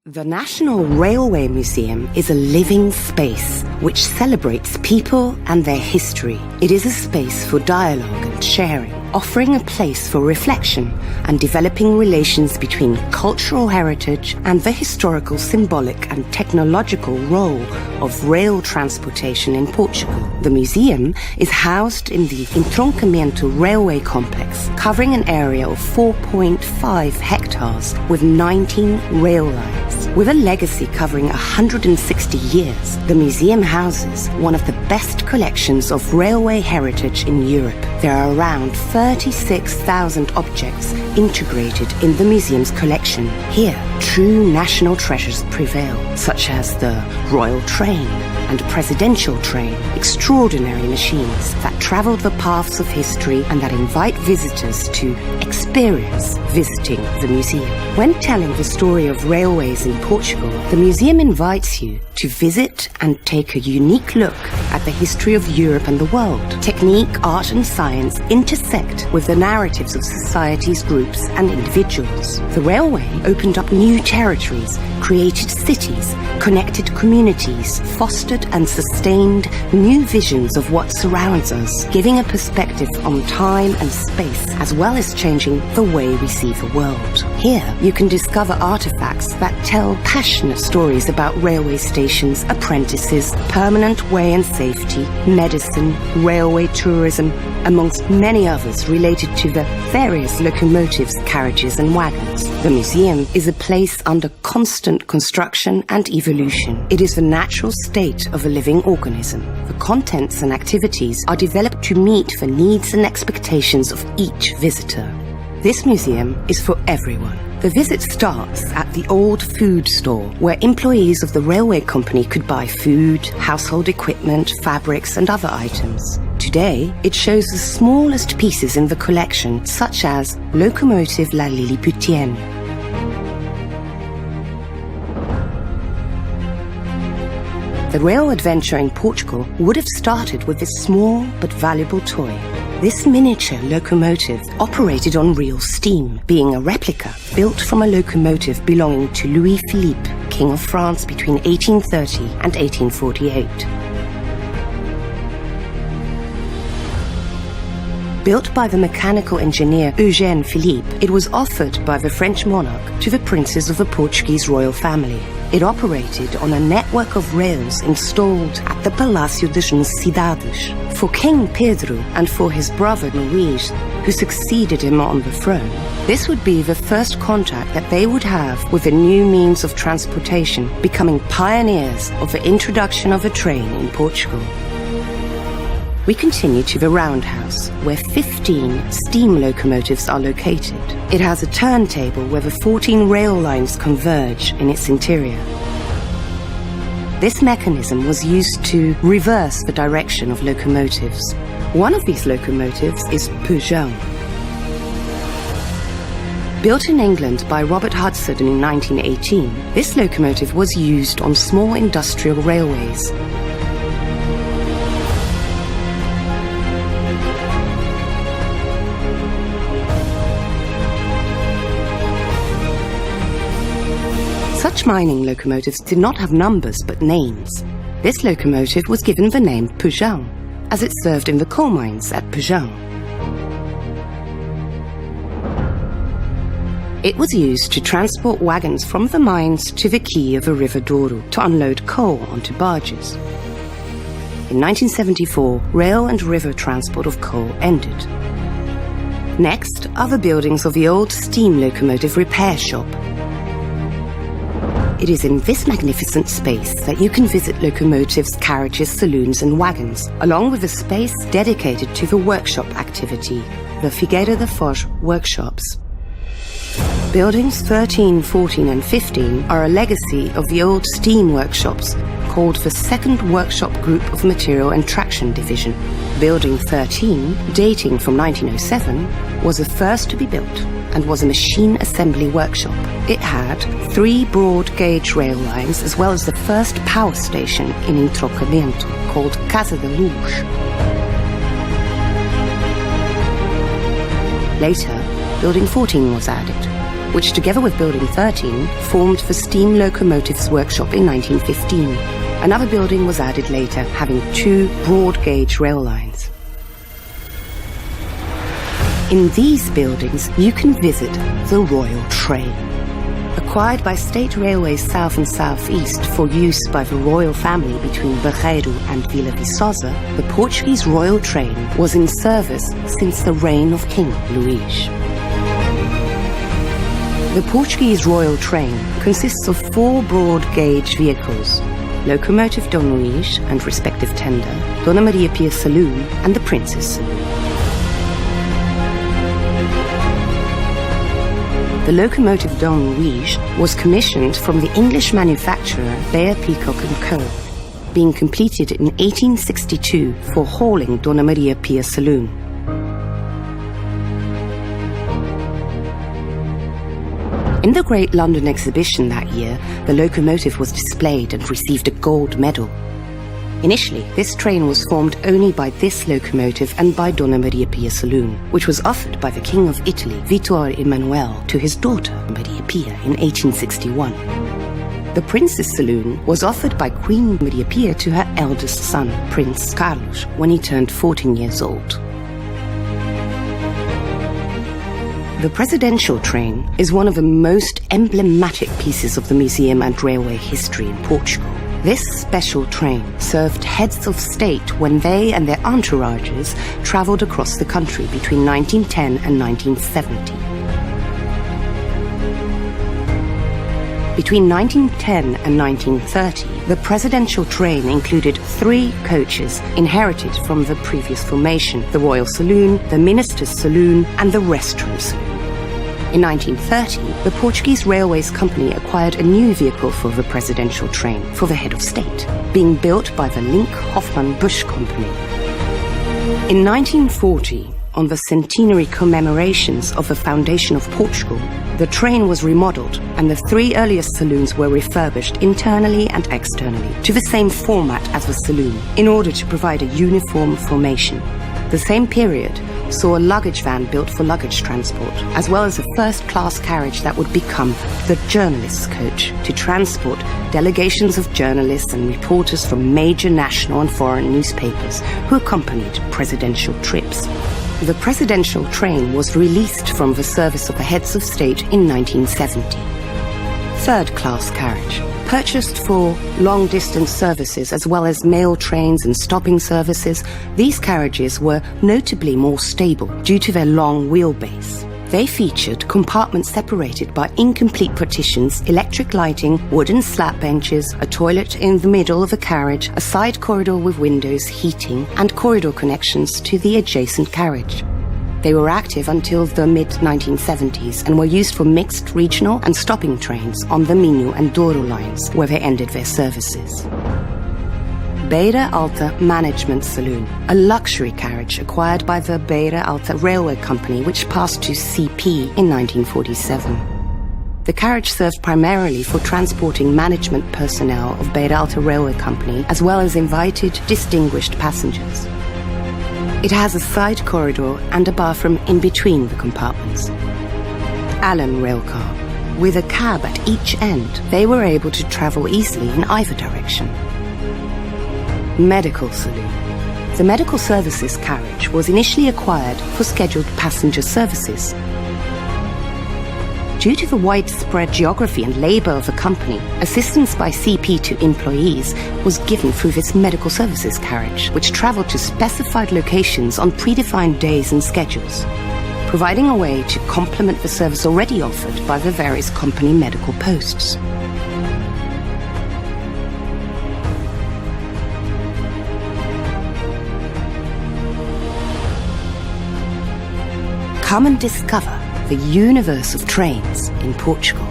The National Railway Museum is a living space which celebrates people and their history. It is a space for dialogue and sharing, offering a place for reflection and developing relations between cultural heritage and the historical, symbolic and technological role of rail transportation in Portugal. The museum is housed in the Entroncamento Railway Complex, covering an area of 4.5 hectares with 19 rail lines. With a legacy covering 160 years, the museum houses one of the best collections of railway heritage in Europe. There are around 36,000 objects integrated in the museum's collection. Here, true national treasures prevail, such as the royal train and presidential train, extraordinary machines that travel the paths of history and that invite visitors to experience visiting the museum. When telling the story of railways in Portugal, the museum invites you to visit and take a unique look at the history of Europe and the world. Technique, art and science intersect with the narratives of societies, groups and individuals. The railway opened up new territories, created cities, connected communities, fostered and sustained new visions of what surrounds us, giving a perspective on time and space, as well as changing the way we see the world. Here, you can discover artifacts that tell passionate stories about railway stations, apprentices, permanent way and safety, medicine, railway tourism, amongst many others related to the various locomotives, carriages and wagons. The museum is a place under constant construction and evolution. It is the natural state of a living organism. The contents and activities are developed to meet the needs and expectations of each visitor. This museum is for everyone. The visit starts at the old food store, where employees of the railway company could buy food, household equipment, fabrics and other items. Today, it shows the smallest pieces in the collection, such as locomotive La Lilliputienne. The rail adventure in Portugal would have started with this small but valuable toy. This miniature locomotive operated on real steam, being a replica built from a locomotive belonging to Louis Philippe, King of France between 1830 and 1848. Built by the mechanical engineer Eugène Philippe, it was offered by the French monarch to the princes of the Portuguese royal family. It operated on a network of rails installed at the Palácio das Necessidades. For King Pedro and for his brother Luís, who succeeded him on the throne, this would be the first contact that they would have with a new means of transportation, becoming pioneers of the introduction of a train in Portugal. We continue to the roundhouse, where 15 steam locomotives are located. It has a turntable where the 14 rail lines converge in its interior. This mechanism was used to reverse the direction of locomotives. One of these locomotives is Peugeot. Built in England by Robert Hudson in 1918, this locomotive was used on small industrial railways. Such mining locomotives did not have numbers but names. This locomotive was given the name Peugeot, as it served in the coal mines at Peugeot. It was used to transport wagons from the mines to the quay of the River Douro to unload coal onto barges. In 1974, rail and river transport of coal ended. Next are the buildings of the old steam locomotive repair shop. It is in this magnificent space that you can visit locomotives, carriages, saloons and wagons, along with a space dedicated to the workshop activity, the Figueira da Foz workshops. Buildings 13, 14 and 15 are a legacy of the old steam workshops, called the Second Workshop Group of Material and Traction Division. Building 13, dating from 1907, was the first to be built and was a machine assembly workshop. It had 3 broad gauge rail lines as well as the first power station in Entroncamento, called Casa da Luz. Later, Building 14 was added. which together with Building 13 formed the Steam Locomotives Workshop in 1915. Another building was added later, having 2 broad-gauge rail lines. In these buildings, you can visit the Royal Train. Acquired by State Railways South and South East for use by the royal family between Barreiro and Vila Viçosa, the Portuguese Royal Train was in service since the reign of King Luís. The Portuguese Royal Train consists of 4 broad-gauge vehicles: Locomotive Dom Luís and respective tender, Dona Maria Pia Saloon and the Princess Saloon. The locomotive Dom Luís was commissioned from the English manufacturer Bayer Peacock & Co., being completed in 1862 for hauling Dona Maria Pia Saloon. In the Great London Exhibition that year, the locomotive was displayed and received a gold medal. Initially, this train was formed only by this locomotive and by Dona Maria Pia Saloon, which was offered by the King of Italy, Vittorio Emanuele, to his daughter, Maria Pia, in 1861. The Princess Saloon was offered by Queen Maria Pia to her eldest son, Prince Carlos, when he turned 14 years old. The presidential train is one of the most emblematic pieces of the museum and railway history in Portugal. This special train served heads of state when they and their entourages travelled across the country between 1910 and 1970. Between 1910 and 1930, the presidential train included 3 coaches inherited from the previous formation: the Royal Saloon, the Minister's Saloon, and the Restaurant Saloon. In 1930, the Portuguese Railways Company acquired a new vehicle for the presidential train for the head of state, being built by the Link Hoffmann Bush Company. In 1940, on the centenary commemorations of the foundation of Portugal, the train was remodeled and the 3 earliest saloons were refurbished internally and externally to the same format as the saloon in order to provide a uniform formation. The same period saw a luggage van built for luggage transport, as well as a first-class carriage that would become the journalist's coach to transport delegations of journalists and reporters from major national and foreign newspapers who accompanied presidential trips. The presidential train was released from the service of the heads of state in 1970. Third-class carriage. Purchased for long-distance services as well as mail trains and stopping services, these carriages were notably more stable due to their long wheelbase. They featured compartments separated by incomplete partitions, electric lighting, wooden slat benches, a toilet in the middle of the carriage, a side corridor with windows, heating, and corridor connections to the adjacent carriage. They were active until the mid-1970s and were used for mixed regional and stopping trains on the Minho and Douro lines, where they ended their services. Beira Alta Management Saloon, a luxury carriage acquired by the Beira Alta Railway Company, which passed to CP in 1947. The carriage served primarily for transporting management personnel of Beira Alta Railway Company, as well as invited, distinguished passengers. It has a side corridor and a bathroom in between the compartments. Allen railcar. With a cab at each end, they were able to travel easily in either direction. Medical Saloon. The medical services carriage was initially acquired for scheduled passenger services. Due to the widespread geography and labour of the company, assistance by CP to employees was given through this medical services carriage, which travelled to specified locations on predefined days and schedules, providing a way to complement the service already offered by the various company medical posts. Come and discover the universe of trains in Portugal.